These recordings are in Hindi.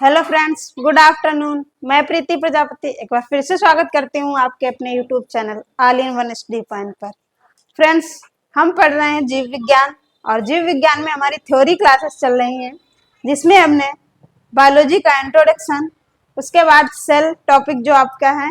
Hello friends, good afternoon. मैं प्रीति प्रजापति एक बार फिर से स्वागत करती हूँ आपके अपने YouTube channel all in one study point पर। फ्रेंड्स, हम पढ़ रहे हैं जीव विज्ञान और जीव विज्ञान में हमारी थ्योरी क्लासेस चल रही हैं, जिसमें हमने बायोलॉजी का इंट्रोडक्शन, उसके बाद सेल टॉपिक जो आपका है,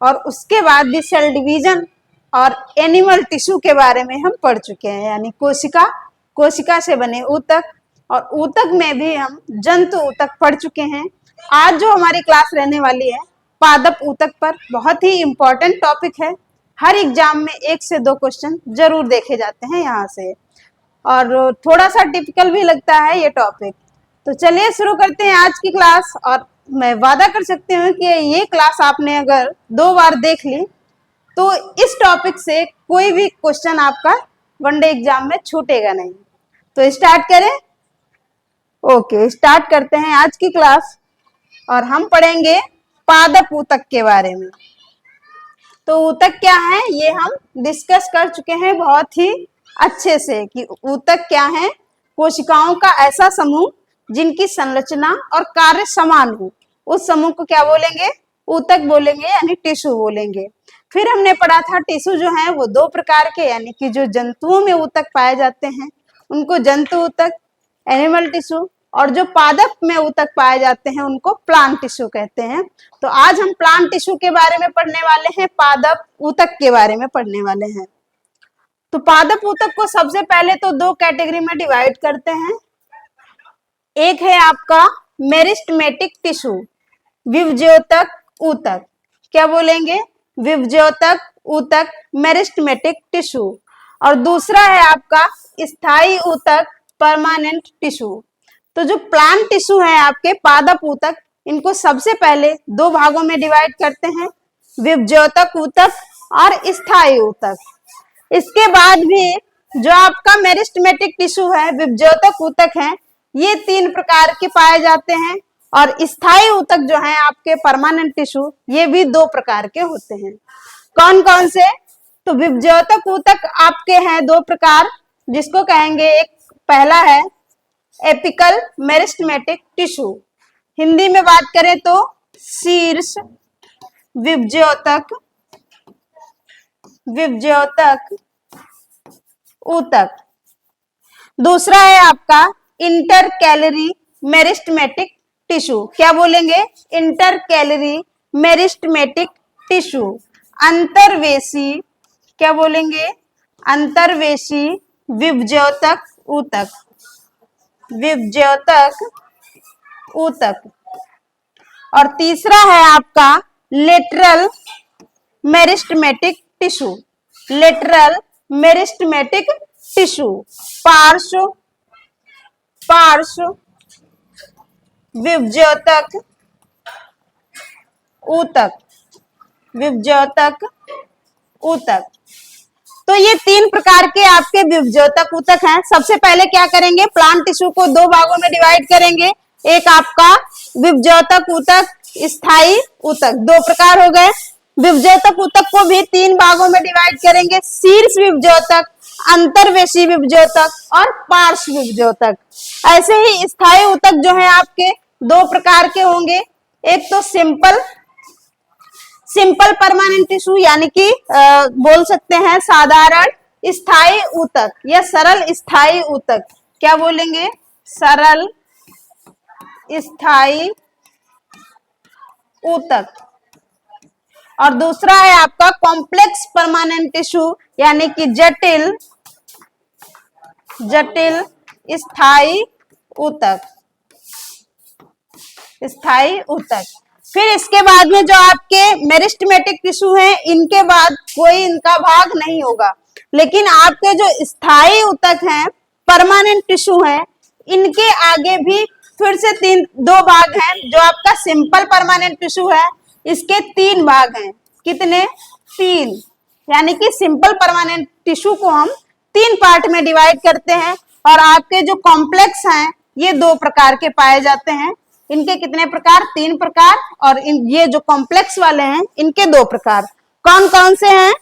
और उसके बाद भी सेल डिवीजन और एनिमल टिश्यू के बारे में हम पढ़ चुके हैं, यानी कोशिका से बने ऊतक, और ऊतक में भी हम जंतु ऊतक पढ़ चुके हैं। आज जो हमारी क्लास रहने वाली है पादप ऊतक पर, बहुत ही इम्पोर्टेंट टॉपिक है। हर एग्जाम में 1 से 2 क्वेश्चन जरूर देखे जाते हैं यहाँ से, और थोड़ा सा टिपिकल भी लगता है ये टॉपिक। तो चलिए शुरू करते हैं आज की क्लास। और मैं वादा कर सकती हूँ कि ये क्लास आपने अगर 2 बार देख ली तो इस टॉपिक से कोई भी क्वेश्चन आपका वनडे एग्जाम में छूटेगा नहीं। तो स्टार्ट करें। ओके, स्टार्ट करते हैं आज की क्लास, और हम पढ़ेंगे पादप ऊतक के बारे में। तो ऊतक क्या है ये हम डिस्कस कर चुके हैं बहुत ही अच्छे से, कि ऊतक क्या है। कोशिकाओं का ऐसा समूह जिनकी संरचना और कार्य समान हो, उस समूह को क्या बोलेंगे? ऊतक बोलेंगे, यानी टिश्यू बोलेंगे। फिर हमने पढ़ा था टिश्यू जो है वो 2 प्रकार के, यानी कि जो जंतुओं में ऊतक पाए जाते हैं उनको जंतु ऊतक, एनिमल टिश्यू, और जो पादप में ऊतक पाए जाते हैं उनको प्लांट टिश्यू कहते हैं। तो आज हम प्लांट टिश्यू के बारे में पढ़ने वाले हैं, पादप ऊतक के बारे में पढ़ने वाले हैं। तो पादप ऊतक को सबसे पहले तो 2 कैटेगरी में डिवाइड करते हैं। एक है आपका मेरिस्टेमेटिक टिश्यू, विभज्योतक ऊतक। क्या बोलेंगे? विभज्योतक ऊतक, मेरिस्टेमेटिक टिश्यू। और दूसरा है आपका स्थायी ऊतक, परमानेंट टिश्यू। तो जो प्लांट टिश्यू है आपके पादप ऊतक, इनको सबसे पहले 2 भागों में डिवाइड करते हैं, विभज्योतक ऊतक और स्थायी ऊतक। इसके बाद भी जो आपका मेरिस्टेमेटिक टिश्यू है, विभज्योतक ऊतक है, ये 3 प्रकार के पाए जाते हैं, और स्थायी ऊतक जो है आपके परमानेंट टिश्यू, ये भी 2 प्रकार के होते हैं। कौन कौन से? तो विभज्योतक ऊतक आपके हैं 2 प्रकार, जिसको कहेंगे, एक पहला है एपिकल मेरिस्टेमेटिक टिश्यू, हिंदी में बात करें तो शीर्ष विभज्योतक ऊतक। दूसरा है आपका इंटरकैलरी मेरिस्टेमेटिक टिश्यू। क्या बोलेंगे? Intercalary meristematic tissue. अंतर्वेशी, क्या बोलेंगे? अंतर्वेशी विभज्योतक ऊतक, विभज्योतक ऊतक। और तीसरा है आपका lateral meristematic tissue, lateral meristematic tissue, पार्श्व विभज्योतक ऊतक, विभज्योतक ऊतक। तो ये 3 प्रकार के आपके विभज्योतक ऊतक हैं। सबसे पहले क्या करेंगे? प्लांट टिश्यू को 2 भागों में डिवाइड करेंगे। एक आपका विभज्योतक ऊतक, स्थायी ऊतक, 2 प्रकार हो गए। विभज्योतक ऊतक को भी 3 भागों में डिवाइड करेंगे, शीर्ष विभज्योतक, अंतर्वेशी विभज्योतक और पार्श्व विभज्योतक। ऐसे ही स्थायी ऊतक जो है आपके 2 प्रकार के होंगे। एक तो सिंपल परमानेंट टिश्यू, यानी कि बोल सकते हैं साधारण स्थायी ऊतक या सरल स्थायी ऊतक। क्या बोलेंगे? सरल स्थायी ऊतक। और दूसरा है आपका कॉम्प्लेक्स परमानेंट टिश्यू, यानी कि जटिल स्थायी ऊतक, स्थायी ऊतक। फिर इसके बाद में जो आपके मेरिस्टेमेटिक टिश्यू हैं, इनके बाद कोई इनका भाग नहीं होगा। लेकिन आपके जो स्थायी ऊतक हैं, परमानेंट टिश्यू हैं, इनके आगे भी फिर से 2 भाग हैं। जो आपका सिंपल परमानेंट टिश्यू है, इसके 3 भाग हैं। कितने? 3। यानी कि सिंपल परमानेंट टिश्यू को हम 3 पार्ट में डिवाइड करते हैं। और आपके जो कॉम्प्लेक्स हैं, ये 2 प्रकार के पाए जाते हैं। इनके कितने प्रकार? 3 प्रकार। और ये जो कॉम्प्लेक्स वाले हैं, इनके 2 प्रकार। कौन कौन से हैं?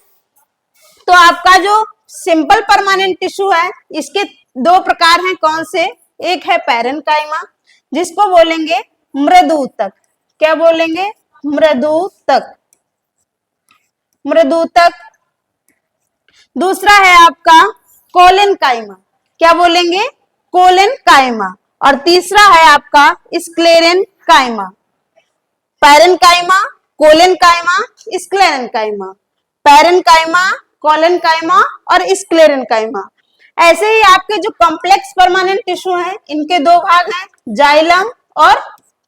तो आपका जो सिंपल परमानेंट टिश्यू है, इसके 2 प्रकार हैं। कौन से? एक है पैरेन्काइमा, जिसको बोलेंगे मृदु ऊतक। क्या बोलेंगे? मृदु ऊतक, मृदु ऊतक। दूसरा है आपका कोलेनकाइमा। क्या बोलेंगे? कोलेनकाइमा। और तीसरा है आपका sclerenchyma. Parenchyma, collenchyma, sclerenchyma. Parenchyma, collenchyma और स्क्लेरेनकाइमा। ऐसे ही आपके जो कॉम्प्लेक्स परमानेंट टिश्यू हैं, इनके दो भाग हैं, जाइलम और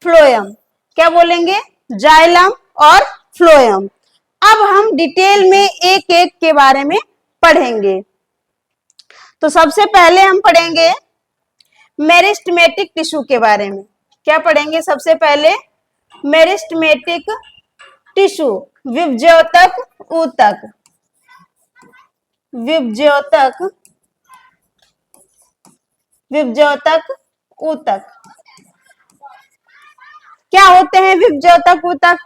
फ्लोएम। क्या बोलेंगे? जाइलम और फ्लोएम। अब हम डिटेल में एक एक के बारे में पढ़ेंगे। तो सबसे पहले हम पढ़ेंगे मेरिस्टेमेटिक टिश्यू के बारे में। क्या पढ़ेंगे? सबसे पहले मेरिस्टेमेटिक टिश्यू, विभज्योतक ऊतक। विभज्योतक, विभज्योतक ऊतक। क्या होते हैं विभज्योतक ऊतक?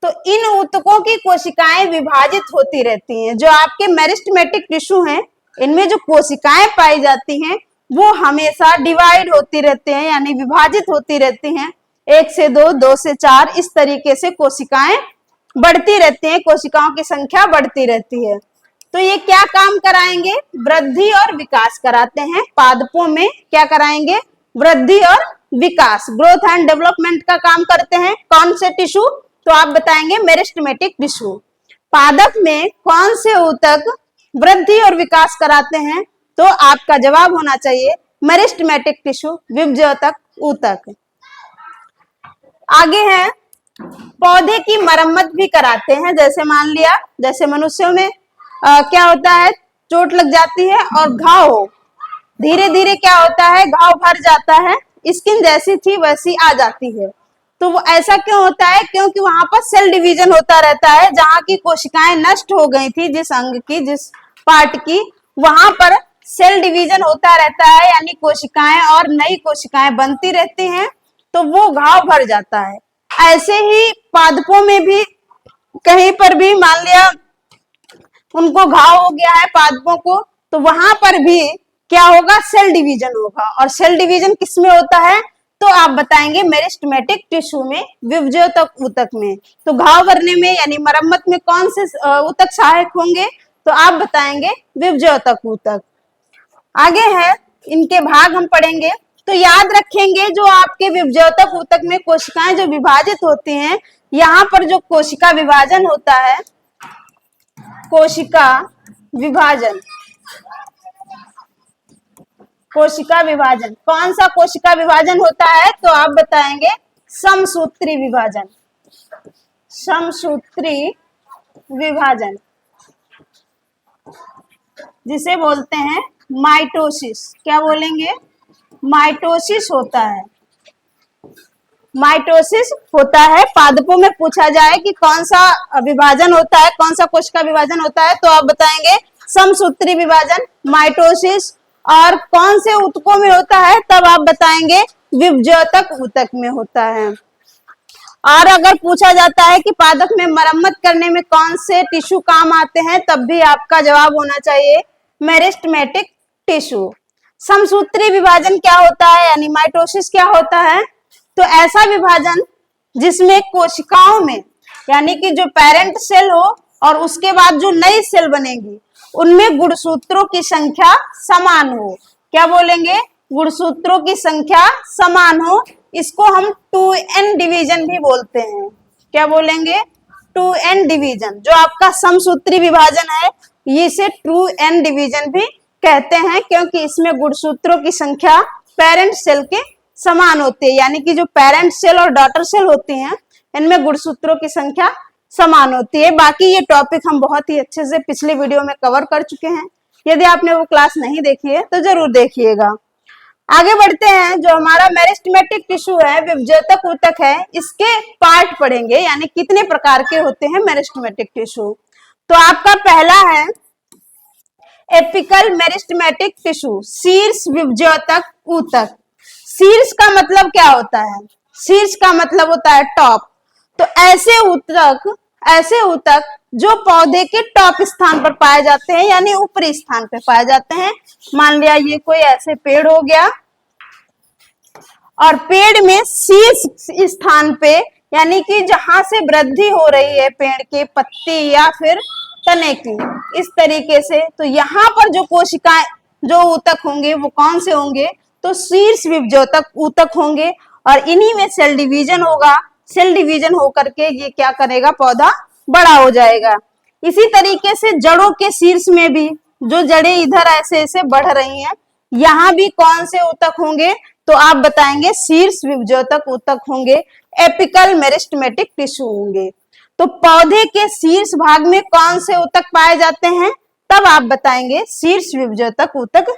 तो इन ऊतकों की कोशिकाएं विभाजित होती रहती हैं। जो आपके मेरिस्टेमेटिक टिश्यू हैं, इनमें जो कोशिकाएं पाई जाती हैं वो हमेशा डिवाइड होती रहते हैं, यानी विभाजित होती रहती हैं। 1 से 2, 2 से 4, इस तरीके से कोशिकाएं बढ़ती रहती हैं, कोशिकाओं की संख्या बढ़ती रहती है। तो ये क्या काम कराएंगे? वृद्धि और विकास कराते हैं। पादपों में क्या कराएंगे? वृद्धि और विकास, ग्रोथ एंड डेवलपमेंट का काम करते हैं। कौन से टिश्यू? तो आप बताएंगे मेरिस्टेमेटिक टिश्यू। पादप में कौन से ऊतक वृद्धि और विकास कराते हैं? तो आपका जवाब होना चाहिए मेरिस्टेमेटिक टिश्यू, विभज्योतक ऊतक। आगे है पौधे की मरम्मत भी कराते हैं। जैसे मान लिया, जैसे मनुष्यों में क्या होता है, चोट लग जाती है और घाव हो, धीरे धीरे क्या होता है, घाव भर जाता है, स्किन जैसी थी वैसी आ जाती है। तो वो ऐसा क्यों होता है? क्योंकि वहां पर सेल डिवीजन होता रहता है। जहां की कोशिकाएं नष्ट हो गई थी, जिस अंग की, जिस पार्ट की, वहां पर सेल डिवीजन होता रहता है, यानी कोशिकाएं और नई कोशिकाएं बनती रहती हैं, तो वो घाव भर जाता है। ऐसे ही पादपों में भी कहीं पर भी मान लिया उनको घाव हो गया है पादपों को, तो वहां पर भी क्या होगा? सेल डिवीजन होगा। और सेल डिवीजन किसमें होता है? तो आप बताएंगे मेरिस्टेमेटिक टिश्यू में, विभज्योतक ऊतक में। तो घाव भरने में यानी मरम्मत में कौन से ऊतक सहायक होंगे? तो आप बताएंगे विभज्योतक ऊतक। आगे है, इनके भाग हम पढ़ेंगे। तो याद रखेंगे, जो आपके विभज्योतक ऊतक में कोशिकाएं जो विभाजित होती हैं, यहाँ पर जो कोशिका विभाजन होता है, कोशिका विभाजन, कोशिका विभाजन, कौन सा कोशिका विभाजन होता है? तो आप बताएंगे समसूत्री विभाजन, समसूत्री विभाजन, जिसे बोलते हैं माइटोसिस। क्या बोलेंगे? माइटोसिस होता है, माइटोसिस होता है। पादपों में पूछा जाए कि कौन सा विभाजन होता है, कौन सा कोशिका विभाजन होता है, तो आप बताएंगे समसूत्री विभाजन, माइटोसिस। और कौन से ऊतकों में होता है? तब आप बताएंगे विभज्योतक ऊतक में होता है। और अगर पूछा जाता है कि पादप में मरम्मत करने में कौन से टिश्यू काम आते हैं, तब भी आपका जवाब होना चाहिए मेरिस्टेमेटिक टिश्यू। समसूत्री विभाजन क्या होता है, यानी माइटोसिस क्या होता है? तो ऐसा विभाजन जिसमें कोशिकाओं में, यानी कि जो पेरेंट सेल हो और उसके बाद जो नई सेल बनेगी, उनमें गुणसूत्रों की संख्या समान हो। क्या बोलेंगे? गुणसूत्रों की संख्या समान हो। इसको हम 2n डिवीजन भी बोलते हैं। क्या बोलेंगे? 2n division. जो आपका समसूत्री विभाजन है, इसे 2n डिवीजन भी कहते हैं, क्योंकि इसमें गुणसूत्रों की संख्या पेरेंट सेल के समान होती है। यानी कि जो पेरेंट सेल और डॉटर सेल होती हैं, इनमें गुणसूत्रों की संख्या समान होती है। बाकी ये टॉपिक हम बहुत ही अच्छे से पिछले वीडियो में कवर कर चुके हैं। यदि आपने वो क्लास नहीं देखी है तो जरूर देखिएगा। आगे बढ़ते हैं। जो हमारा मेरिस्टेमेटिक टिश्यू है, विभज्योतक ऊतक है, इसके पार्ट पढ़ेंगे, यानी कितने प्रकार के होते हैं मेरिस्टेमेटिक टिश्यू। तो आपका पहला है एपिकल मेरिस्टेमेटिक टिश्यू, शीर्ष विभज्योतक ऊतक। शीर्ष का मतलब क्या होता है? शीर्ष का मतलब होता है टॉप। तो ऐसे ऊतक जो पौधे के टॉप स्थान पर पाए जाते हैं, यानी ऊपरी स्थान पर पाए जाते हैं। मान लिया ये कोई ऐसे पेड़ हो गया और पेड़ में शीर्ष स्थान पे, यानी कि जहां से वृद्धि हो रही है पेड़ के पत्ती या फिर तने की, इस तरीके से, तो यहाँ पर जो कोशिकाएं, जो ऊतक होंगे वो कौन से होंगे, तो शीर्ष विभज्योतक ऊतक होंगे। और इन्हीं में सेल डिवीजन होगा। सेल डिवीजन होकर के ये क्या करेगा, पौधा बड़ा हो जाएगा। इसी तरीके से जड़ों के शीर्ष में भी, जो जड़ें इधर ऐसे ऐसे बढ़ रही हैं, यहाँ भी कौन से ऊतक होंगे, तो आप बताएंगे शीर्ष विभज्योतक ऊतक होंगे, एपिकल मेरिस्टेमेटिक टिश्यू होंगे। तो पौधे के शीर्ष भाग में कौन से ऊतक पाए जाते हैं, तब आप बताएंगे शीर्ष विभज्योतक ऊतक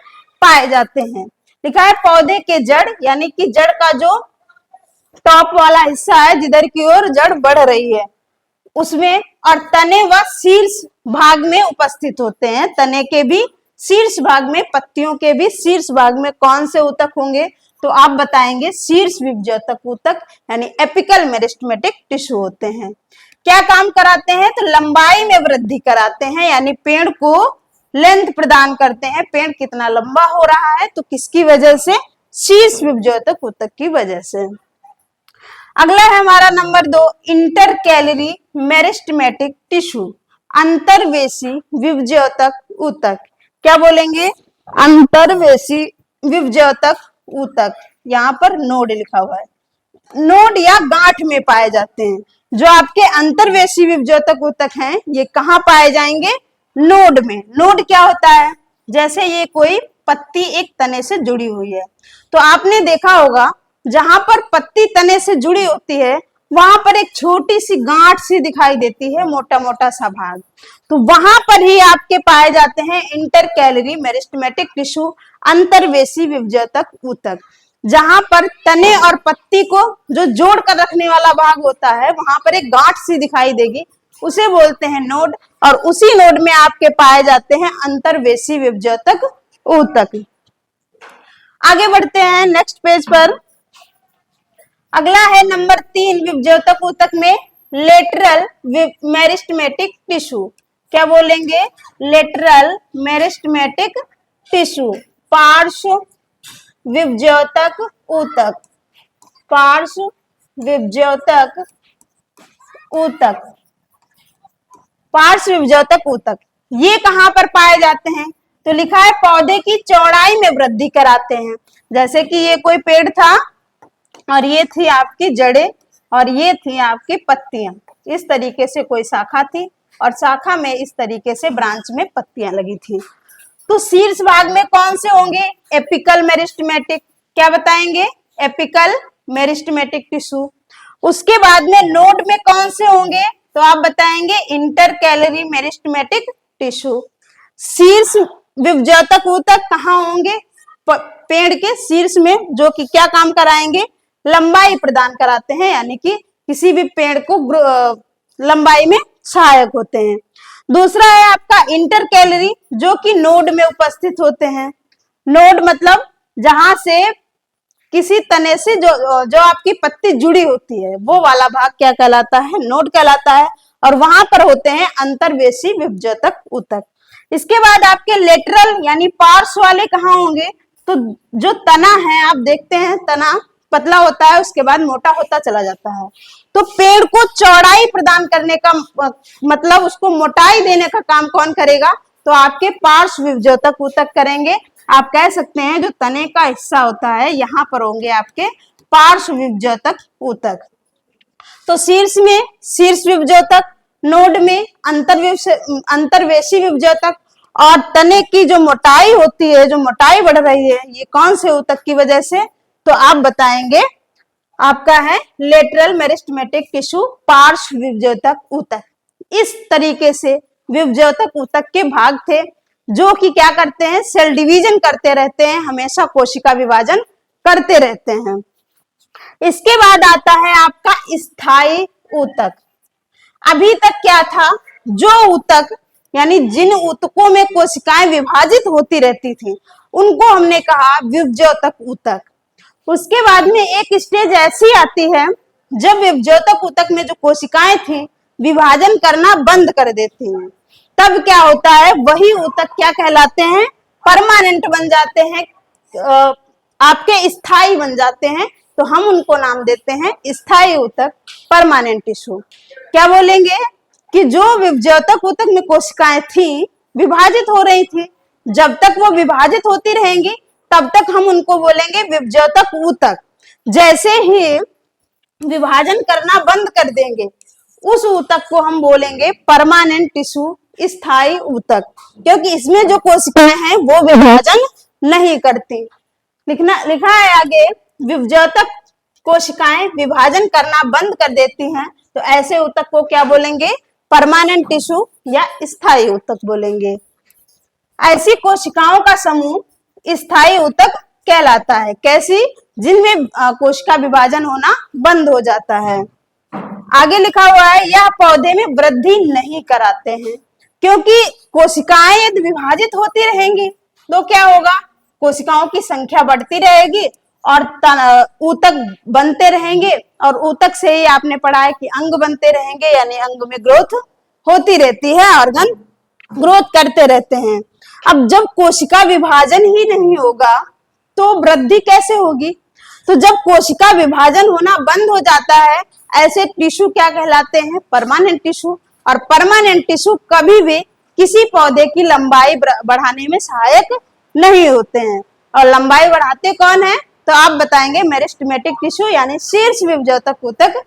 पाए जाते हैं। लिखा है पौधे के जड़, यानी कि जड़ का जो टॉप वाला हिस्सा है जिधर की ओर जड़ बढ़ रही है उसमें, और तने व शीर्ष भाग में उपस्थित होते हैं। तने के भी शीर्ष भाग में, पत्तियों के भी शीर्ष भाग में कौन से ऊतक होंगे, तो आप बताएंगे शीर्ष विभज्योतक ऊतक, यानी एपिकल मेरिस्टेमेटिक टिश्यू होते हैं। क्या काम कराते हैं, तो लंबाई में वृद्धि कराते हैं, यानी पेड़ को लेंथ प्रदान करते हैं। पेड़ कितना लंबा हो रहा है, तो किसकी वजह से, शीर्ष विभज्योतक ऊतक की वजह से। अगला है हमारा नंबर 2, इंटरकैलरी मेरिस्टेमेटिक टिश्यू, अंतर्वेशी विभज्योतक ऊतक। क्या बोलेंगे, अंतर्वेशी विभज्योतक ऊतक। यहाँ पर नोड लिखा हुआ है, नोड या गांठ में पाए जाते हैं। जो आपके अंतर्वेशी विभज्योतक ऊतक हैं, ये कहाँ पाए जाएंगे, नोड में। नोड क्या होता है, जैसे ये कोई पत्ती एक तने से जुड़ी हुई है, तो आपने देखा होगा जहां पर पत्ती तने से जुड़ी होती है वहां पर एक छोटी सी गांठ सी दिखाई देती है, मोटा मोटा सा भाग, तो वहां पर ही आपके पाए जाते हैं इंटरकैलरी मेरिस्टेमेटिक टिश्यू, अंतर्वेशी विभज्योतक ऊतक। जहां पर तने और पत्ती को जो जोड़ कर रखने वाला भाग होता है, वहां पर एक गांठ सी दिखाई देगी, उसे बोलते हैं नोड, और उसी नोड में आपके पाए जाते हैं अंतर्वेशी विभज्योतक ऊतक। आगे बढ़ते हैं नेक्स्ट पेज पर। अगला है नंबर 3, विभज्योतक ऊतक में लेटरल मेरिस्टेमेटिक टिश्यू। क्या बोलेंगे, लेटरल मेरिस्टेमेटिक टिश्यू, पार्श्व विभज्योतक ऊतक, पार्श्व विभज्योतक ऊतक, पार्श्व विभज्योतक ऊतक। ये कहाँ पर पाए जाते हैं, तो लिखा है पौधे की चौड़ाई में वृद्धि कराते हैं। जैसे कि ये कोई पेड़ था और ये थी आपकी जड़ें और ये थी आपकी पत्तियां, इस तरीके से कोई शाखा थी और शाखा में इस तरीके से ब्रांच में पत्तियां लगी थी। तो शीर्ष भाग में कौन से होंगे, एपिकल मेरिस्टेमेटिक। क्या बताएंगे, एपिकल मेरिस्टेमेटिक टिश्यू। उसके बाद में नोड में कौन से होंगे, तो आप बताएंगे इंटरकैलरी मेरिस्टेमेटिक टिश्यू। शीर्ष विभज्योतक ऊतक कहाँ होंगे, पेड़ के शीर्ष में, जो कि क्या काम कराएंगे, लंबाई प्रदान कराते हैं, यानी कि किसी भी पेड़ को लंबाई में सहायक होते हैं। दूसरा है आपका इंटरकैलरी, जो कि नोड में उपस्थित होते हैं। नोड मतलब जहां से किसी तने से जो आपकी पत्ती जुड़ी होती है, वो वाला भाग क्या कहलाता है, नोड कहलाता है, और वहां पर होते हैं अंतर्वेशी विभज्योतक ऊतक। इसके बाद आपके लेटरल यानी पार्श्व वाले कहाँ होंगे, तो जो तना है, आप देखते हैं तना पतला होता है, उसके बाद मोटा होता चला जाता है। तो पेड़ को चौड़ाई प्रदान करने का मतलब उसको मोटाई देने का काम कौन करेगा, तो आपके पार्श्व विभज्योतक ऊतक करेंगे। आप कह सकते हैं जो तने का हिस्सा होता है, यहाँ पर होंगे आपके पार्श्व विभज्योतक ऊतक। तो शीर्ष में शीर्ष विभज्योतक, नोड में अंतर्वेशी विभज्योतक, और तने की जो मोटाई होती है, जो मोटाई बढ़ रही है, ये कौन से ऊतक की वजह से, तो आप बताएंगे आपका है लेटरल मेरिस्टेमेटिक टिश्यू, पार्श्व विभज्योतक ऊतक। इस तरीके से विभज्योतक ऊतक के भाग थे, जो कि क्या करते हैं, सेल डिवीजन करते रहते हैं, हमेशा कोशिका विभाजन करते रहते हैं। इसके बाद आता है आपका स्थायी ऊतक। अभी तक क्या था, जो ऊतक यानी जिन ऊतकों में कोशिकाएं विभाजित होती रहती थी, उनको हमने कहा विभज्योतक ऊतक। उसके बाद में एक स्टेज ऐसी आती है जब विभज्योतक ऊतक में जो कोशिकाएं थी विभाजन करना बंद कर देती हैं। तब क्या होता है, वही ऊतक क्या कहलाते हैं, परमानेंट बन जाते हैं, आपके स्थायी बन जाते हैं, तो हम उनको नाम देते हैं स्थायी ऊतक, परमानेंट टिश्यू। क्या बोलेंगे कि जो विभज्योतक ऊतक में कोशिकाएं थी, विभाजित हो रही थी, जब तक वो विभाजित होती रहेंगी तब तक हम उनको बोलेंगे विभज्योतक ऊतक। जैसे ही विभाजन करना बंद कर देंगे उस ऊतक को हम बोलेंगे परमानेंट टिश्यू, स्थायी ऊतक, क्योंकि इसमें जो कोशिकाएं हैं वो विभाजन नहीं करती। लिखा है आगे, विभज्योतक कोशिकाएं विभाजन करना बंद कर देती हैं, तो ऐसे ऊतक को क्या बोलेंगे? परमानेंट टिश्यू या स्थायी ऊतक बोलेंगे। ऐसी कोशिकाओं का समूह स्थायी ऊतक कहलाता है। कैसी? जिनमें कोशिका विभाजन होना बंद हो जाता है। आगे लिखा हुआ है, यह पौधे में वृद्धि नहीं कराते हैं, क्योंकि कोशिकाएं यदि विभाजित होती रहेंगी तो क्या होगा? कोशिकाओं की संख्या बढ़ती रहेगी और ऊतक बनते रहेंगे, और ऊतक से ही आपने पढ़ा है कि अंग बनते रहेंगे, यानी अंग में ग्रोथ होती रहती है, ऑर्गन ग्रोथ करते रहते हैं। अब जब कोशिका विभाजन ही नहीं होगा तो वृद्धि कैसे होगी? तो जब कोशिका विभाजन होना बंद हो जाता है, ऐसे टिश्यू क्या कहलाते हैं? Permanent tissue. और परमानेंट टिश्यू कभी भी किसी पौधे की लंबाई बढ़ाने में सहायक नहीं होते हैं। और लंबाई बढ़ाते कौन है? तो आप बताएंगे मेरिस्टेमेटिक टिश्यू, यानी शीर्ष विभज्योतक ऊतक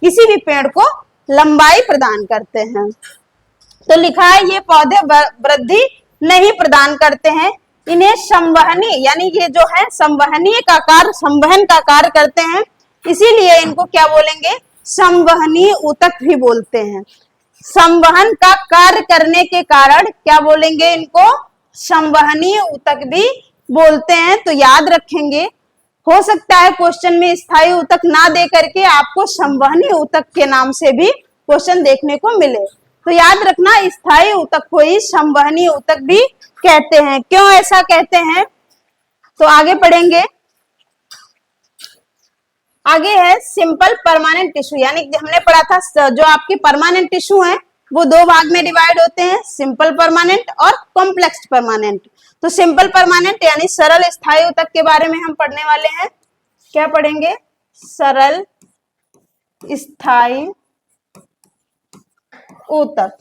किसी भी पेड़ को लंबाई प्रदान करते हैं। तो लिखा है ये पौधे वृद्धि नहीं प्रदान करते हैं, इन्हें संवहनी, यानी ये जो है संवहनीय का कार्य, संवहन का कार्य करते हैं, इसीलिए इनको क्या बोलेंगे? संवहनीय ऊतक भी बोलते हैं। संवहन का कार्य करने के कारण क्या बोलेंगे? इनको संवहनीय ऊतक भी बोलते हैं। तो याद रखेंगे, हो सकता है क्वेश्चन में स्थायी ऊतक ना दे करके आपको संवहनीय ऊतक के नाम से भी क्वेश्चन देखने को मिले। तो याद रखना, स्थायी ऊतक को ही संवहनीय ऊतक भी कहते हैं। क्यों ऐसा कहते हैं? तो आगे पढ़ेंगे। आगे है सिंपल परमानेंट टिश्यू, यानी हमने पढ़ा था जो आपके परमानेंट टिश्यू हैं वो दो भाग में डिवाइड होते हैं, सिंपल परमानेंट और कॉम्प्लेक्स परमानेंट। तो सिंपल परमानेंट यानी सरल स्थायी ऊतक के बारे में हम पढ़ने वाले हैं। क्या पढ़ेंगे? सरल स्थायी ऊतक।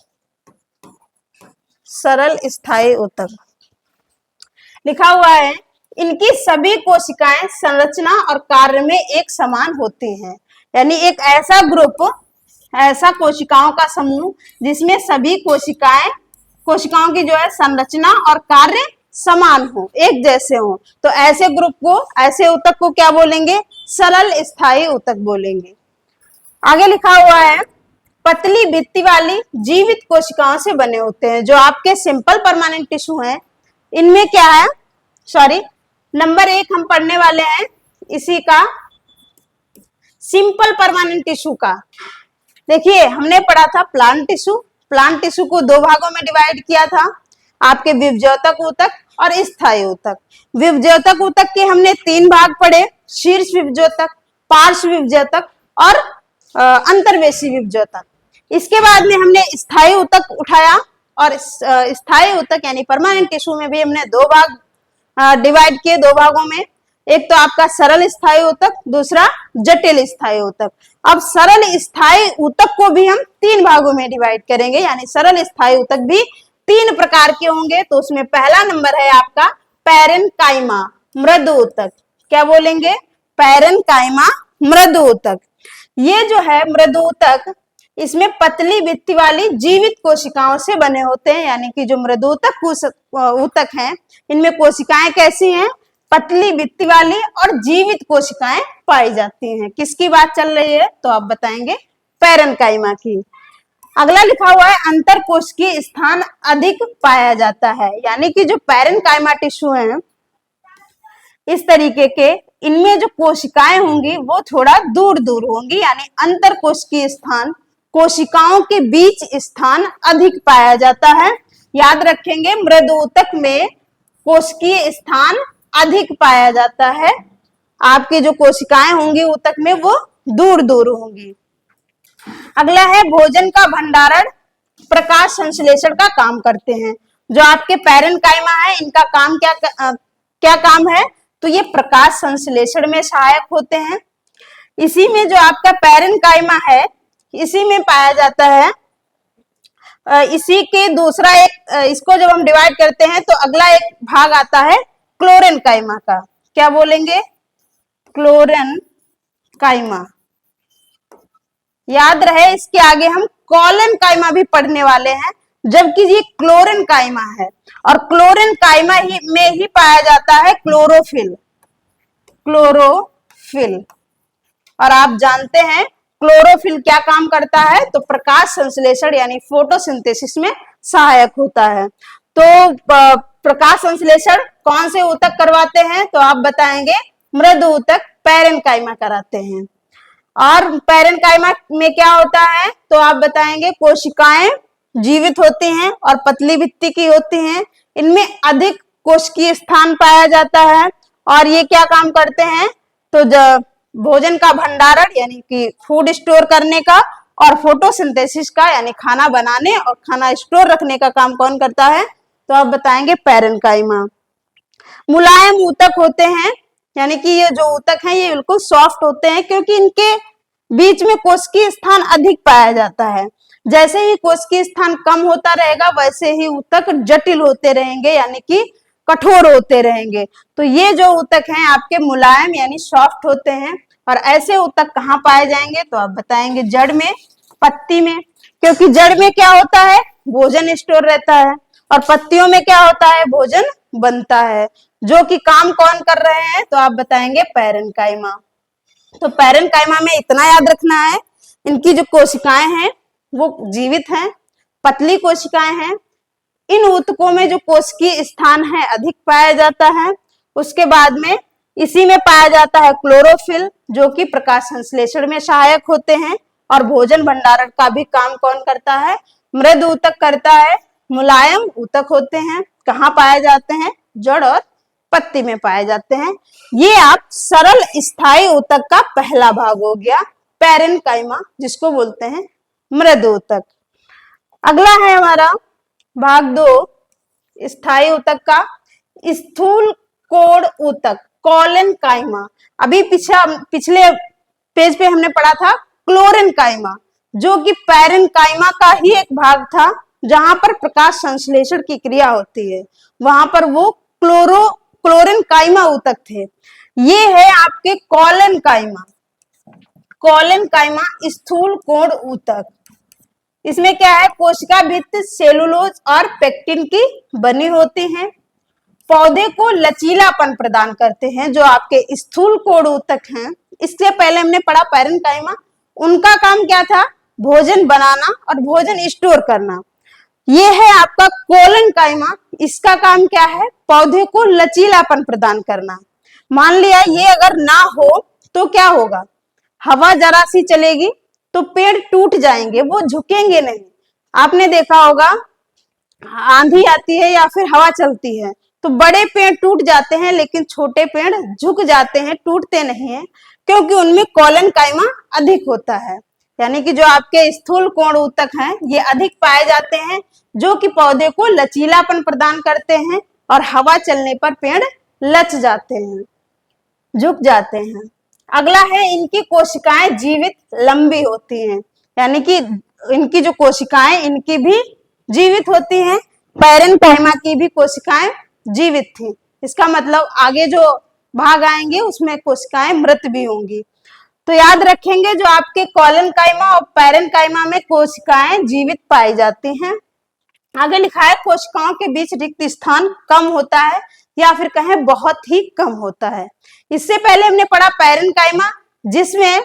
सरल स्थायी ऊतक लिखा हुआ है, इनकी सभी कोशिकाएं संरचना और कार्य में एक समान होती हैं। यानी एक ऐसा ग्रुप, ऐसा कोशिकाओं का समूह जिसमें सभी कोशिकाओं की जो है संरचना और कार्य समान हो, एक जैसे हो, तो ऐसे ग्रुप को, ऐसे ऊतक को क्या बोलेंगे? सरल स्थायी ऊतक बोलेंगे। आगे लिखा हुआ है, पतली भित्ति वाली जीवित कोशिकाओं से बने होते हैं। जो आपके सिंपल परमानेंट टिश्यू हैं, इनमें क्या है? नंबर 1 हम पढ़ने वाले हैं इसी का, सिंपल परमानेंट टिश्यू का। देखिए, हमने पढ़ा था प्लांट टिश्यू। प्लांट टिश्यू को दो भागों में डिवाइड किया था, आपके विभज्योतक ऊतक और स्थायी ऊतक। विभज्योतक ऊतक के हमने 3 भाग पढ़े, शीर्ष विभज्योतक, पार्श्व विभज्योतक और अंतर्वेशी विभज्योतक। इसके बाद में हमने स्थायी ऊतक उठाया, और स्थायी ऊतक यानी परमानेंट टिश्यू में भी हमने 2 भाग डिवाइड किए, 2 भागों में। एक तो आपका सरल स्थायी ऊतक, दूसरा जटिल स्थायी ऊतक। अब सरल स्थायी ऊतक को भी हम 3 भागों में डिवाइड करेंगे, यानी सरल स्थायी ऊतक भी 3 प्रकार के होंगे। तो उसमें पहला नंबर है आपका पैरेन्काइमा, मृदु ऊतक। क्या बोलेंगे? पैरेन्काइमा, मृदु ऊतक। ये जो है मृदु ऊतक, इसमें पतली भित्ति वाली जीवित कोशिकाओं से बने होते हैं। यानी कि जो मृदु ऊतक हैं, इनमें कोशिकाएं कैसी हैं? पतली भित्ति वाली और जीवित कोशिकाएं पाई जाती हैं। किसकी बात चल रही है? तो आप बताएंगे पैरेन्काइमा की। अगला लिखा हुआ है, अंतर कोशिकीय स्थान अधिक पाया जाता है। यानी कि जो पैरेन्काइमा टिश्यू है, इस तरीके के, इनमें जो कोशिकाएं होंगी वो थोड़ा दूर दूर होंगी, यानी अंतर कोशिकीय स्थान, कोशिकाओं के बीच स्थान अधिक पाया जाता है। याद रखेंगे, मृदु ऊतक में कोशिकीय स्थान अधिक पाया जाता है। आपकी जो कोशिकाएं होंगी ऊतक में वो दूर दूर होंगी। अगला है भोजन का भंडारण, प्रकाश संश्लेषण का काम करते हैं। जो आपके पैरेन्काइमा है, इनका काम क्या काम है? तो ये प्रकाश संश्लेषण में सहायक होते हैं। इसी में जो आपका पैरेन्काइमा है, इसी में पाया जाता है। इसी के दूसरा एक, इसको जब हम डिवाइड करते हैं तो अगला एक भाग आता है क्लोरेन्काइमा का। क्या बोलेंगे? क्लोरेन्काइमा। याद रहे इसके आगे हम कॉलेन्काइमा भी पढ़ने वाले हैं, जबकि ये क्लोरेन्काइमा है और क्लोरेन्काइमा ही में ही पाया जाता है क्लोरोफिल। क्लोरोफिल। और आप जानते हैं क्लोरोफिल क्या काम करता है? तो प्रकाश संश्लेषण यानी फोटोसिंथेसिस में सहायक होता है। तो प्रकाश संश्लेषण कौन से ऊतक करवाते हैं? तो आप बताएंगे मृद ऊतक पैरेन्काइमा कराते हैं। और पैरेन्काइमा में क्या होता है? तो आप बताएंगे कोशिकाएं जीवित होती हैं और पतली भित्ति की होती हैं। इनमें अधिक कोशिकीय स्थान पाया जाता है और ये क्या काम करते हैं? तो भोजन का भंडारण यानी कि फूड स्टोर करने का और फोटोसिंथेसिस का यानी खाना बनाने और खाना स्टोर रखने का काम कौन करता है? तो आप बताएंगे पैरेन्काइमा। मुलायम ऊतक होते हैं, यानी कि ये जो ऊतक हैं ये बिल्कुल सॉफ्ट होते हैं क्योंकि इनके बीच में कोशिकीय स्थान अधिक पाया जाता है। जैसे ही कोशिकीय स्थान कम होता रहेगा वैसे ही ऊतक जटिल होते रहेंगे यानी कि कठोर होते रहेंगे। तो ये जो ऊतक हैं आपके मुलायम यानी सॉफ्ट होते हैं। और ऐसे ऊतक कहाँ पाए जाएंगे? तो आप बताएंगे जड़ में, पत्ती में, क्योंकि जड़ में क्या होता है? भोजन स्टोर रहता है और पत्तियों में क्या होता है? भोजन बनता है। जो कि काम कौन कर रहे हैं? तो आप बताएंगे पैरेन्काइमा। तो पैरेन्काइमा में इतना याद रखना है, इनकी जो कोशिकाएं हैं वो जीवित हैं, पतली कोशिकाएं हैं। इन ऊतकों में जो कोशिकीय स्थान है अधिक पाया जाता है। उसके बाद में इसी में पाया जाता है क्लोरोफिल, जो कि प्रकाश संश्लेषण में सहायक होते हैं और भोजन भंडारण का भी काम कौन करता है? मृद ऊतक करता है। मुलायम ऊतक होते हैं, कहाँ पाए जाते हैं? जड़ और पत्ती में पाए जाते हैं। ये आप सरल स्थायी ऊतक का पहला भाग हो गया पैरेन्काइमा, जिसको बोलते हैं मृद ऊतक। अगला है हमारा भाग 2 स्थायी ऊतक का, स्थूल कोण ऊतक कॉलेन्काइमा। अभी पिछले पेज पे हमने पढ़ा था क्लोरेन्काइमा, जो कि पैरेन्काइमा का ही एक भाग था, जहां पर प्रकाश संश्लेषण की क्रिया होती है। वहां पर वो क्लोरेन्काइमा ऊतक थे। ये है आपके कॉलेन्काइमा। कॉलेन्काइमा स्थूल कोण ऊतक। इसमें क्या है? कोशिका भित्ति सेलुलोज और पेक्टिन की बनी होती हैं। पौधे को लचीलापन प्रदान करते हैं। जो आपके स्थूल कोण ऊतक हैं, इससे पहले हमने पढ़ा पैरेन्काइमा, उनका काम क्या था? भोजन बनाना और भोजन स्टोर करना। ये है आपका कॉलेन्काइमा, इसका काम क्या है? पौधे को लचीलापन प्रदान करना। मान लिया ये अगर ना हो तो क्या होगा? हवा जरा सी चलेगी तो पेड़ टूट जाएंगे, वो झुकेंगे नहीं। आपने देखा होगा आंधी आती है या फिर हवा चलती है तो बड़े पेड़ टूट जाते हैं, लेकिन छोटे पेड़ झुक जाते हैं, टूटते नहीं है, क्योंकि उनमें कॉलेन्काइमा अधिक होता है। यानी कि जो आपके स्थूल कोण ऊतक हैं ये अधिक पाए जाते हैं, जो कि पौधे को लचीलापन प्रदान करते हैं और हवा चलने पर पेड़ लच जाते हैं, झुक जाते हैं। अगला है इनकी कोशिकाएं जीवित लंबी होती हैं, यानी कि इनकी जो कोशिकाएं इनकी भी जीवित होती हैं। पैरेन्काइमा की भी कोशिकाएं जीवित थी। इसका मतलब आगे जो भाग आएंगे उसमें कोशिकाएं मृत भी होंगी। तो याद रखेंगे जो आपके कॉलेन्काइमा और पैरेन्काइमा में कोशिकाएं जीवित पाई जाती हैं। आगे लिखा है कोशिकाओं के बीच रिक्त स्थान कम होता है या फिर कहें बहुत ही कम होता है। इससे पहले हमने पढ़ा पैरेन्काइमा जिसमें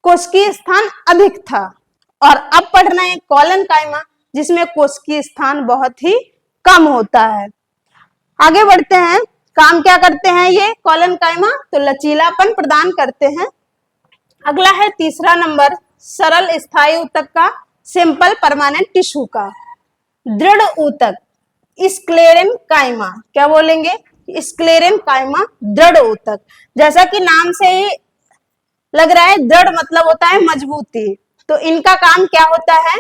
कोशिकीय स्थान अधिक था, और अब पढ़ रहे हैं कॉलेन्काइमा जिसमें कोशिकीय स्थान बहुत ही कम होता है। आगे बढ़ते हैं, काम क्या करते हैं ये कॉलेन्काइमा? तो लचीलापन प्रदान करते हैं। अगला है तीसरा नंबर सरल स्थायी ऊतक का, सिंपल परमानेंट टिश्यू का। दृढ़ ऊतक स्क्लेरेन्काइमा। क्या बोलेंगे? स्क्लेरेन्काइमा दृढ़ ऊतक। जैसा कि नाम से ही लग रहा है दृढ़ मतलब होता है मजबूती। तो इनका काम क्या होता है?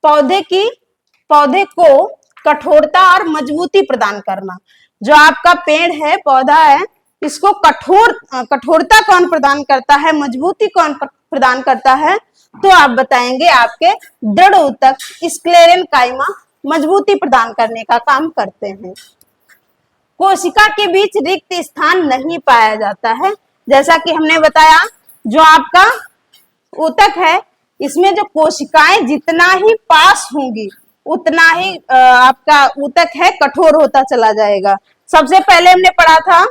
पौधे को कठोरता और मजबूती प्रदान करना। जो आपका पेड़ है, पौधा है, इसको कठोरता कौन प्रदान करता है, मजबूती कौन प्रदान करता है, तो आप बताएंगे आपके दृढ़ ऊतक स्क्लेरेनकाइमा मजबूती प्रदान करने का काम करते हैं। कोशिका के बीच रिक्त स्थान नहीं पाया जाता है। जैसा कि हमने बताया, जो आपका ऊतक है इसमें जो कोशिकाएं जितना ही पास होंगी उतना ही आपका ऊतक है कठोर होता चला जाएगा। सबसे पहले हमने पढ़ा था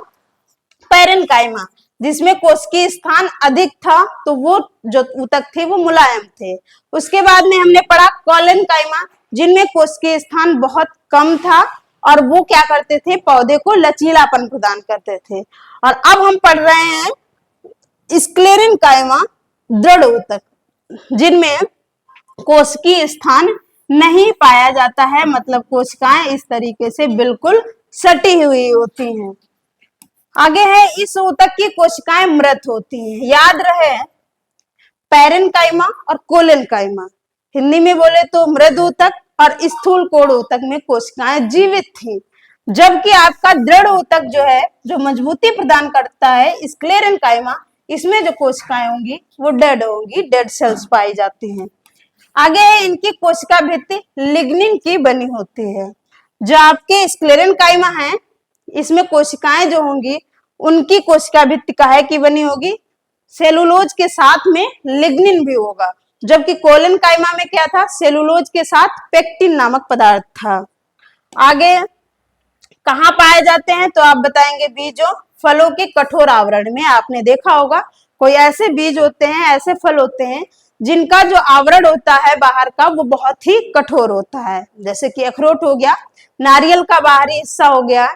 पैरेन्काइमा, जिसमें कोशिकीय स्थान अधिक था, तो वो जो ऊतक थे वो मुलायम थे। उसके बाद में हमने पढ़ा कॉलेनकाइमा, जिनमें कोशिकीय स्थान बहुत कम था और वो क्या करते थे, पौधे को लचीलापन प्रदान करते थे। और अब हम पढ़ रहे हैं स्क्लेरेनकाइमा, दृढ़ ऊतक, जिनमें कोशिकीय स्थान नहीं पाया जाता है, मतलब कोशिकाएं इस तरीके से बिल्कुल सटी हुई होती हैं। आगे है, इस ऊतक की कोशिकाएं मृत होती हैं। याद रहे, पैरेन्काइमा और कोलेनकाइमा, हिंदी में बोले तो मृद ऊतक और स्थूल कोण ऊतक में कोशिकाएं जीवित थी, जबकि आपका दृढ़ ऊतक जो है, जो मजबूती प्रदान करता है स्क्लेरेनकाइमा, इसमें जो कोशिकाएं होंगी वो डेड होंगी, डेड सेल्स पाई जाती हैं। आगे है, इनकी कोशिका भित्ति लिग्निन की बनी होती है। जो आपके स्क्लेरेनकाइमा है, इसमें कोशिकाएं जो होंगी उनकी कोशिका भित्ति काहे की बनी होगी, सेलुलोज के साथ में लिग्निन भी होगा। जबकि कोलेनकाइमा में क्या था, सेलुलोज के साथ पेक्टिन नामक पदार्थ था। आगे कहाँ पाए जाते हैं, तो आप बताएंगे बीजों फलों के कठोर आवरण में। आपने देखा होगा कोई ऐसे बीज होते हैं, ऐसे फल होते हैं जिनका जो आवरण होता है बाहर का वो बहुत ही कठोर होता है, जैसे कि अखरोट हो गया, नारियल का बाहरी हिस्सा हो गया।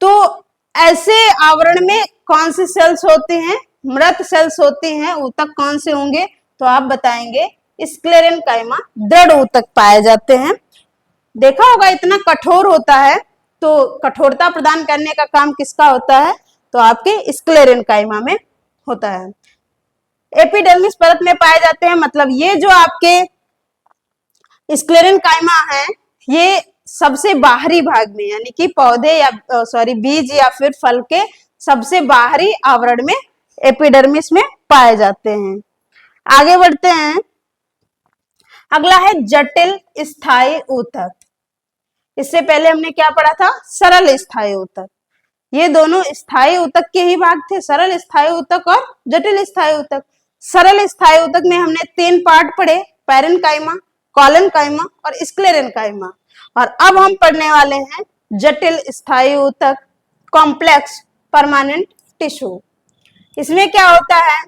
तो ऐसे आवरण में कौन सी सेल्स होती हैं, मृत सेल्स होती हैं। ऊतक कौन से होंगे, तो आप बताएंगे स्क्लेरेनकाइमा दृढ़ ऊतक पाए जाते हैं। देखा होगा इतना कठोर होता है, तो कठोरता प्रदान करने का काम किसका होता है, तो आपके स्क्लेरेनकाइमा में होता है। एपिडर्मिस परत में पाए जाते हैं, मतलब ये जो आपके स्क्लेरेनकाइमा है ये सबसे बाहरी भाग में, यानी कि पौधे या बीज या फिर फल के सबसे बाहरी आवरण में एपिडर्मिस में पाए जाते हैं। आगे बढ़ते हैं, अगला है जटिल स्थायी ऊतक। इससे पहले हमने क्या पढ़ा था, सरल स्थायी ऊतक। ये दोनों स्थायी ऊतक के ही भाग थे, सरल स्थायी ऊतक और जटिल स्थायी ऊतक। सरल स्थायी ऊतक में हमने 3 पार्ट पढ़े, पैरेन्काइमा, कोलेनकाइमा और स्क्लेरेनकाइमा। और अब हम पढ़ने वाले हैं जटिल स्थायी ऊतक, कॉम्प्लेक्स परमानेंट टिश्यू। इसमें क्या होता है,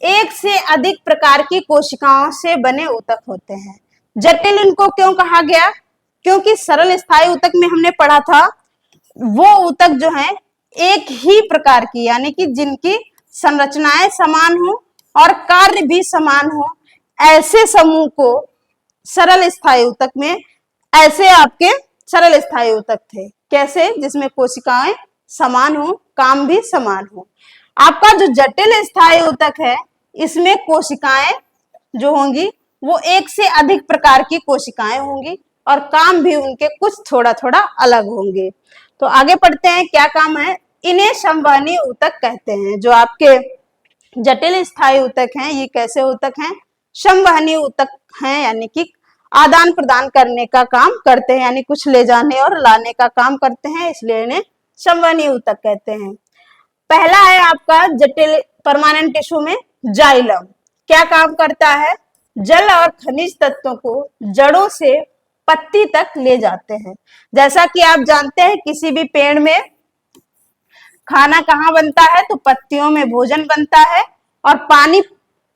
एक से अधिक प्रकार की कोशिकाओं से बने ऊतक होते हैं। जटिल इनको क्यों कहा गया, क्योंकि सरल स्थायी ऊतक में हमने पढ़ा था वो ऊतक जो है एक ही प्रकार की, यानी कि जिनकी संरचनाएं समान हो और कार्य भी समान हो, ऐसे समूह को सरल स्थायी ऊतक में, ऐसे आपके सरल स्थायी ऊतक थे। कैसे, जिसमें कोशिकाएं समान हो, काम भी समान हो। आपका जो जटिल स्थायी ऊतक है इसमें कोशिकाएं जो होंगी वो एक से अधिक प्रकार की कोशिकाएं होंगी और काम भी उनके कुछ थोड़ा थोड़ा अलग होंगे। तो आगे पढ़ते हैं क्या काम है। इन्हें संवहनी ऊतक कहते हैं। जो आपके जटिल स्थायी ऊतक हैं ये कैसे ऊतक हैं, संवहनी ऊतक हैं, यानी कि आदान प्रदान करने का काम करते हैं, यानी कुछ ले जाने और लाने का काम करते हैं, इसलिए इन्हें संवहनी ऊतक कहते हैं। पहला है आपका जटिल परमानेंट टिश्यू में जाइलम। क्या काम करता है, जल और खनिज तत्वों को जड़ों से पत्ती तक ले जाते हैं। जैसा कि आप जानते हैं किसी भी पेड़ में खाना कहाँ बनता है, तो पत्तियों में भोजन बनता है। और पानी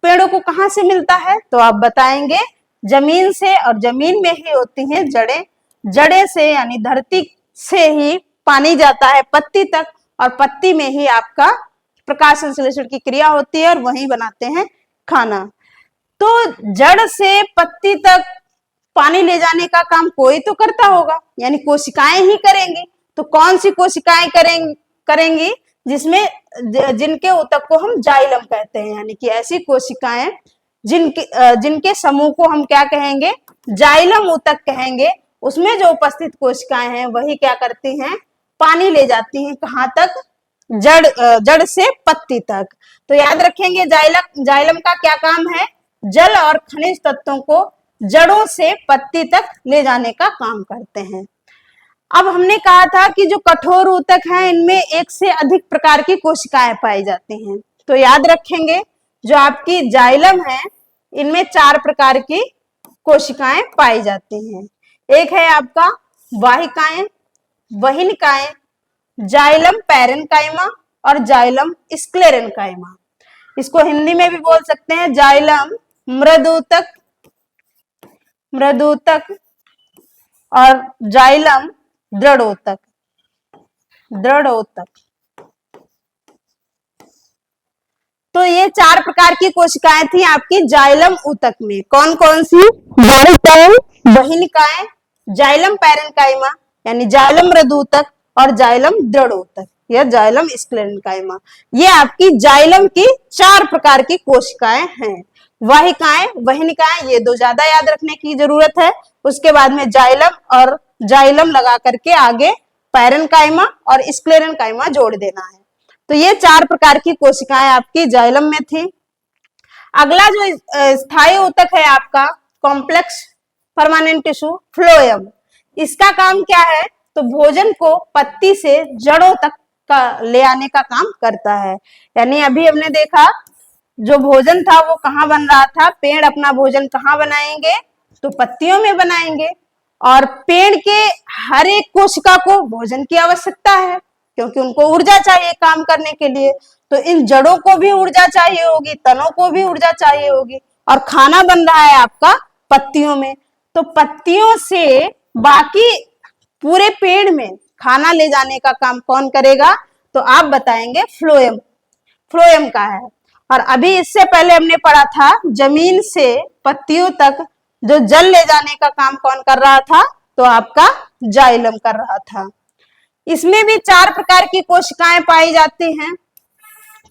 पेड़ों को कहाँ से मिलता है, तो आप बताएंगे जमीन से, और जमीन में ही होती हैं जड़ें। जड़े से यानी धरती से ही पानी जाता है पत्ती तक, और पत्ती में ही आपका प्रकाश संश्लेषण की क्रिया होती है और वहीं बनाते हैं खाना। तो जड़ से पत्ती तक पानी ले जाने का काम कोई तो करता होगा, यानी कोशिकाएं ही करेंगी। तो कौन सी कोशिकाएं करेंगी, जिनके ऊतक को हम जाइलम कहते हैं, यानी कि ऐसी कोशिकाएं जिनके समूह को हम क्या कहेंगे, जाइलम ऊतक कहेंगे। उसमें जो उपस्थित कोशिकाएं हैं वही क्या करती हैं, पानी ले जाती हैं कहाँ तक, जड़ से पत्ती तक। तो याद रखेंगे जाइलम का क्या काम है, जल और खनिज तत्वों को जड़ों से पत्ती तक ले जाने का काम करते हैं। अब हमने कहा था कि जो कठोर ऊतक है इनमें एक से अधिक प्रकार की कोशिकाएं पाई जाती हैं। तो याद रखेंगे जो आपकी जाइलम है इनमें 4 प्रकार की कोशिकाएं पाई जाती हैं। एक है आपका वाहिकाएं, वहिनिकाएं, जाइलम पैरेन्काइमा और जाइलम स्क्लेरेन्काइमा। इसको हिंदी में भी बोल सकते हैं जाइलम मृदूतक और जाइलम दृढ़ोतक। तो ये 4 प्रकार की कोशिकाएं थी आपकी जाइलम ऊतक में। कौन कौन सी? वाहिकाएं, वहिनिकाएं, जाइलम पैरेन्काइमा यानी जाइलम मृदूतक और जाइलम दृढ़ोतक या जाइलम स्क्लेरेन्काइमा। ये आपकी जाइलम की 4 प्रकार की कोशिकाएं हैं। वाहिकाएं, वहिनिकाएं ये 2 ज्यादा याद रखने की जरूरत है। उसके बाद में जाइलम और जाइलम लगा करके आगे पैरेन्काइमा और स्क्लेरेन्काइमा जोड़ देना है। तो ये 4 प्रकार की कोशिकाएं आपकी जाइलम में थी। अगला जो स्थायी ऊतक है आपका कॉम्प्लेक्स परमानेंट टिश्यू फ्लोएम। इसका काम क्या है? तो भोजन को पत्ती से जड़ों तक का ले आने का काम करता है। यानी अभी हमने देखा जो भोजन था वो कहाँ बन रहा था, पेड़ अपना भोजन कहाँ बनाएंगे? तो पत्तियों में बनाएंगे। और पेड़ के हर एक कोशिका को भोजन की आवश्यकता है क्योंकि उनको ऊर्जा चाहिए काम करने के लिए। तो इन जड़ों को भी ऊर्जा चाहिए होगी, तनों को भी ऊर्जा चाहिए होगी और खाना बन रहा है आपका पत्तियों में। तो पत्तियों से बाकी पूरे पेड़ में खाना ले जाने का काम कौन करेगा? तो आप बताएंगे फ्लोएम का है। और अभी इससे पहले हमने पढ़ा था जमीन से पत्तियों तक जो जल ले जाने का काम कौन कर रहा था? तो आपका जाइलम कर रहा था। इसमें भी 4 प्रकार की कोशिकाएं पाई जाती हैं।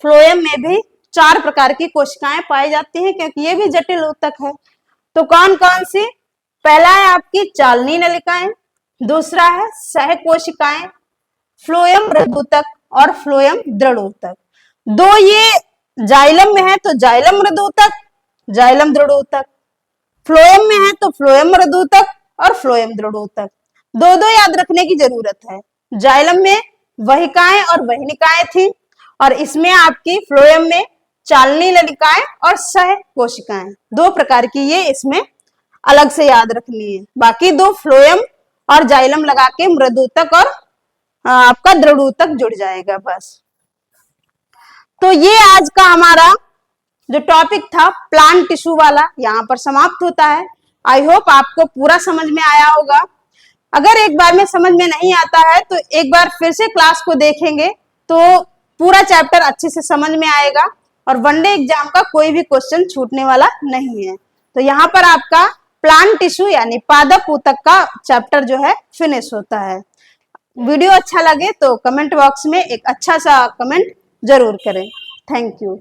फ्लोएम में भी 4 प्रकार की कोशिकाएं पाई जाती हैं क्योंकि ये भी जटिल ऊतक है। तो कौन कौन सी? पहला है आपकी चालनी नलिकाएं, दूसरा है सह कोशिकाएं, फ्लोएम मृदूतक और फ्लोएम दृढ़ोतक। 2 ये जाइलम में है तो जाइलम मृदूतक, जाइलम दृढ़ोतक। फ्लोएम में है तो फ्लोएम मृदूतक और फ्लोएम दृढ़ोतक। 2 याद रखने की जरूरत है। जाइलम में वहिकाएं और वहिनिकाएं थी और इसमें आपकी फ्लोएम में चालनी नलिकाएं और सह कोशिकाएं 2 प्रकार की ये इसमें अलग से याद रखनी है। बाकी 2 फ्लोएम और जाइलम लगा के मृदूतक और आपका दृढ़ोतक जुड़ जाएगा बस। तो ये आज का हमारा जो टॉपिक था प्लांट टिश्यू वाला यहाँ पर समाप्त होता है। आई होप आपको पूरा समझ में आया होगा। अगर एक बार में समझ में नहीं आता है तो एक बार फिर से क्लास को देखेंगे तो पूरा चैप्टर अच्छे से समझ में आएगा और वनडे एग्जाम का कोई भी क्वेश्चन छूटने वाला नहीं है। तो यहाँ पर आपका प्लांट टिश्यू यानी पादप ऊतक का चैप्टर जो है फिनिश होता है। वीडियो अच्छा लगे तो कमेंट बॉक्स में एक अच्छा सा कमेंट जरूर करें। Thank you.